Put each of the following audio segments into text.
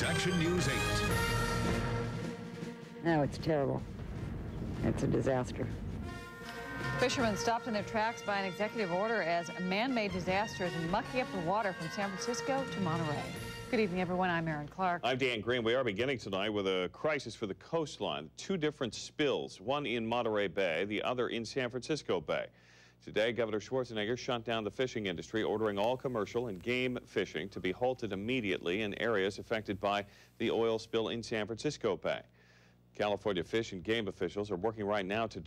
is Action News 8. No, it's terrible. It's a disaster. Fishermen stopped in their tracks by an executive order as man-made disasters mucking up the water from San Francisco to Monterey. Good evening, everyone. I'm Erin Clark. I'm Dan Green. We are beginning tonight with a crisis for the coastline. Two different spills, one in Monterey Bay, the other in San Francisco Bay. Today, Governor Schwarzenegger shut down the fishing industry, ordering all commercial and game fishing to be halted immediately in areas affected by the oil spill in San Francisco Bay. California Fish and Game officials are working right now to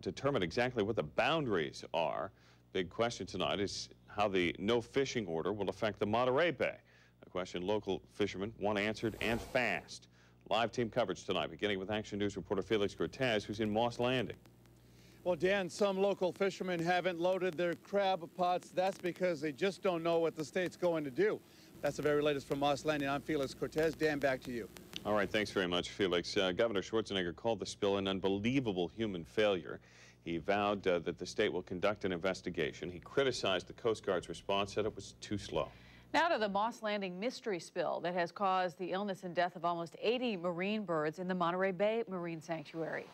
determine exactly what the boundaries are. Big question tonight is how the no fishing order will affect the Monterey Bay. A question local fishermen want answered and fast. Live team coverage tonight, beginning with Action News reporter Felix Cortez, who's in Moss Landing. Well, Dan, some local fishermen haven't loaded their crab pots. That's because they just don't know what the state's going to do. That's the very latest from Moss Landing. I'm Felix Cortez. Dan, back to you. All right, thanks very much, Felix. Governor Schwarzenegger called the spill an unbelievable human failure. He vowed that the state will conduct an investigation. He criticized the Coast Guard's response, said it was too slow. Now to the Moss Landing mystery spill that has caused the illness and death of almost 80 marine birds in the Monterey Bay Marine Sanctuary.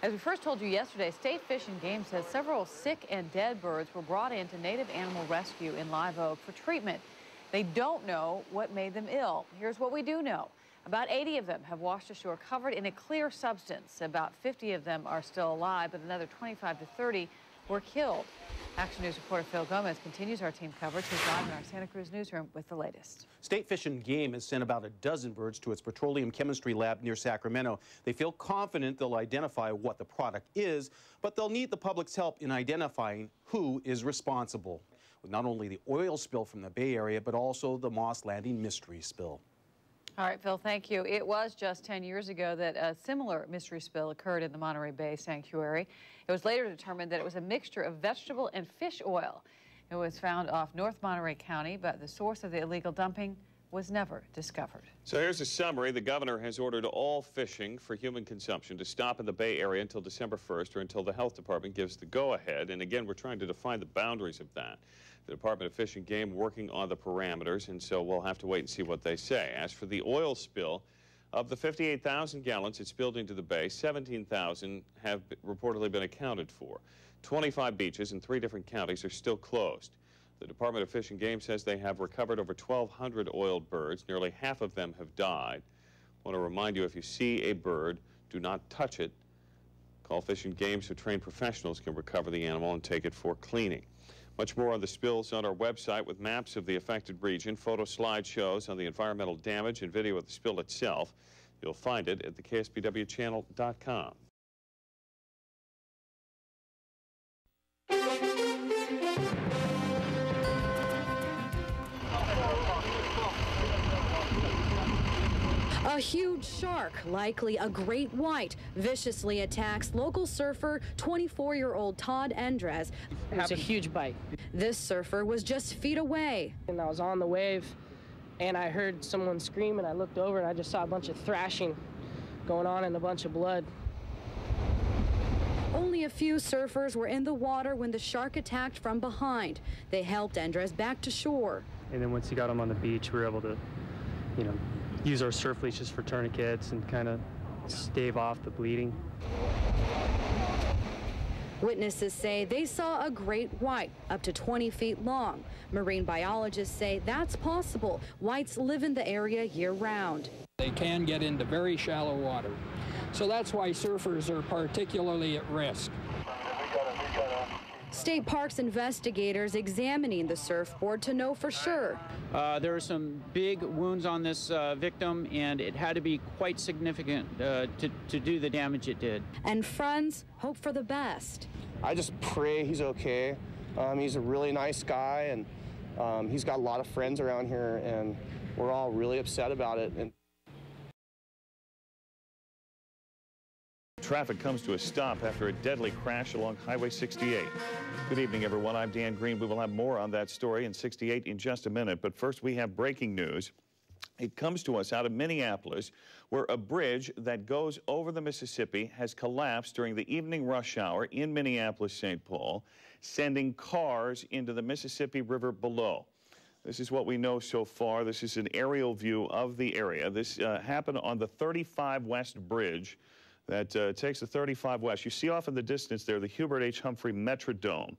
As we first told you yesterday, State Fish and Game says several sick and dead birds were brought into Native Animal Rescue in Live Oak for treatment. They don't know what made them ill. Here's what we do know. About 80 of them have washed ashore covered in a clear substance. About 50 of them are still alive, but another 25 to 30 were killed. Action News reporter Phil Gomez continues our team coverage. He's live in our Santa Cruz newsroom with the latest. State Fish and Game has sent about a dozen birds to its petroleum chemistry lab near Sacramento. They feel confident they'll identify what the product is, but they'll need the public's help in identifying who is responsible. With not only the oil spill from the Bay Area, but also the Moss Landing mystery spill. All right, Phil, thank you. It was just 10 years ago that a similar mystery spill occurred in the Monterey Bay Sanctuary. It was later determined that it was a mixture of vegetable and fish oil. It was found off North Monterey County, but the source of the illegal dumping was never discovered. So here's a summary. The governor has ordered all fishing for human consumption to stop in the Bay Area until December 1st or until the health department gives the go-ahead. And again, we're trying to define the boundaries of that. The Department of Fish and Game working on the parameters, and so we'll have to wait and see what they say. As for the oil spill, of the 58,000 gallons it spilled into the bay, 17,000 have reportedly been accounted for. 25 beaches in 3 different counties are still closed. The Department of Fish and Game says they have recovered over 1,200 oiled birds. Nearly half of them have died. I want to remind you, if you see a bird, do not touch it. Call Fish and Game so trained professionals can recover the animal and take it for cleaning. Much more on the spills on our website with maps of the affected region, photo slideshows on the environmental damage, and video of the spill itself. You'll find it at the KSBWchannel.com. A huge shark, likely a great white, viciously attacks local surfer 24-year-old Todd Endres. It was a huge bite. This surfer was just feet away. And I was on the wave, and I heard someone scream, and I looked over, and I just saw a bunch of thrashing going on and a bunch of blood. Only a few surfers were in the water when the shark attacked from behind. They helped Endres back to shore. And then once he got him on the beach, we were able to, use our surf leashes for tourniquets and kind of stave off the bleeding. Witnesses say they saw a great white, up to 20 feet long. Marine biologists say that's possible. Whites live in the area year-round. They can get into very shallow water. So that's why surfers are particularly at risk. State Parks investigators examining the surfboard to know for sure. There are some big wounds on this victim, and it had to be quite significant to do the damage it did. And friends hope for the best. I just pray he's okay. He's a really nice guy, and he's got a lot of friends around here, and we're all really upset about it. Traffic comes to a stop after a deadly crash along Highway 68. Good evening, everyone. I'm Dan Green. We will have more on that story in 68 in just a minute. But first, we have breaking news. It comes to us out of Minneapolis, where a bridge that goes over the Mississippi has collapsed during the evening rush hour in Minneapolis-St. Paul, sending cars into the Mississippi River below. This is what we know so far. This is an aerial view of the area. This happened on the 35 West Bridge that takes the 35 West. You see off in the distance there the Hubert H. Humphrey Metrodome.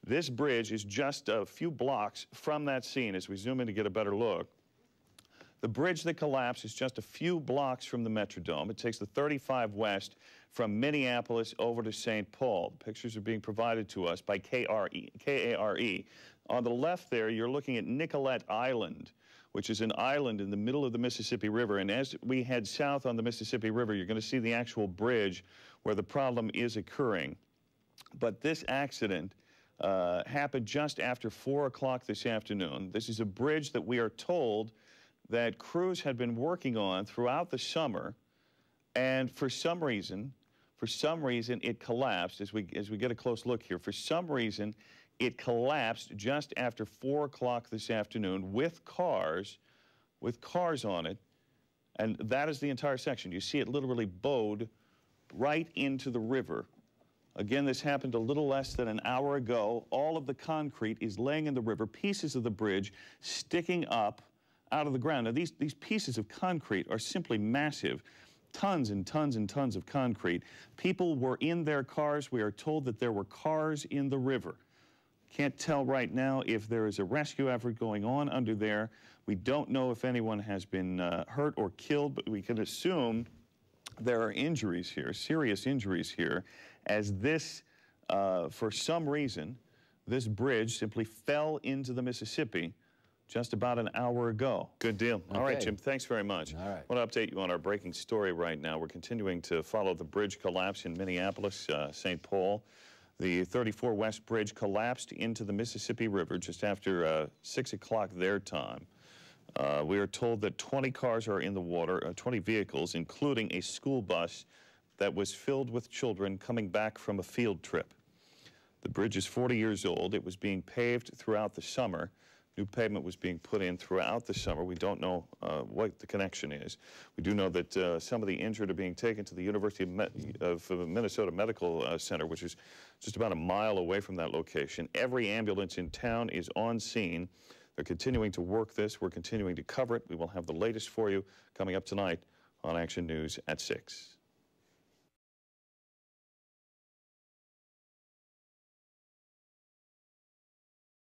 This bridge is just a few blocks from that scene as we zoom in to get a better look. The bridge that collapsed is just a few blocks from the Metrodome. It takes the 35 West from Minneapolis over to St. Paul. The pictures are being provided to us by KARE. On the left there, you're looking at Nicollet Island, which is an island in the middle of the Mississippi River. And as we head south on the Mississippi River, you're going to see the actual bridge where the problem is occurring. But this accident happened just after 4 o'clock this afternoon. This is a bridge that we are told that crews had been working on throughout the summer, and for some reason it collapsed. As we get a close look here, for some reason it collapsed just after 4 o'clock this afternoon with cars on it, and that is the entire section. You see it literally bowed right into the river. Again, this happened a little less than an hour ago. All of the concrete is laying in the river, pieces of the bridge sticking up out of the ground. Now, these pieces of concrete are simply massive. Tons and tons and tons of concrete. People were in their cars. We are told that there were cars in the river. Can't tell right now if there is a rescue effort going on under there. We don't know if anyone has been hurt or killed, but we can assume there are injuries here, serious injuries here, as this, for some reason, this bridge simply fell into the Mississippi just about an hour ago. Good deal. Okay. All right, Jim, thanks very much. All right. I want to update you on our breaking story right now. We're continuing to follow the bridge collapse in Minneapolis, St. Paul. The 34 West Bridge collapsed into the Mississippi River just after 6 o'clock their time. We are told that 20 cars are in the water, 20 vehicles, including a school bus that was filled with children coming back from a field trip. The bridge is 40 years old. It was being paved throughout the summer. New pavement was being put in throughout the summer. We don't know what the connection is. We do know that some of the injured are being taken to the University of Minnesota Medical Center, which is just about a mile away from that location. Every ambulance in town is on scene. They're continuing to work this. We're continuing to cover it. We will have the latest for you coming up tonight on Action News at 6.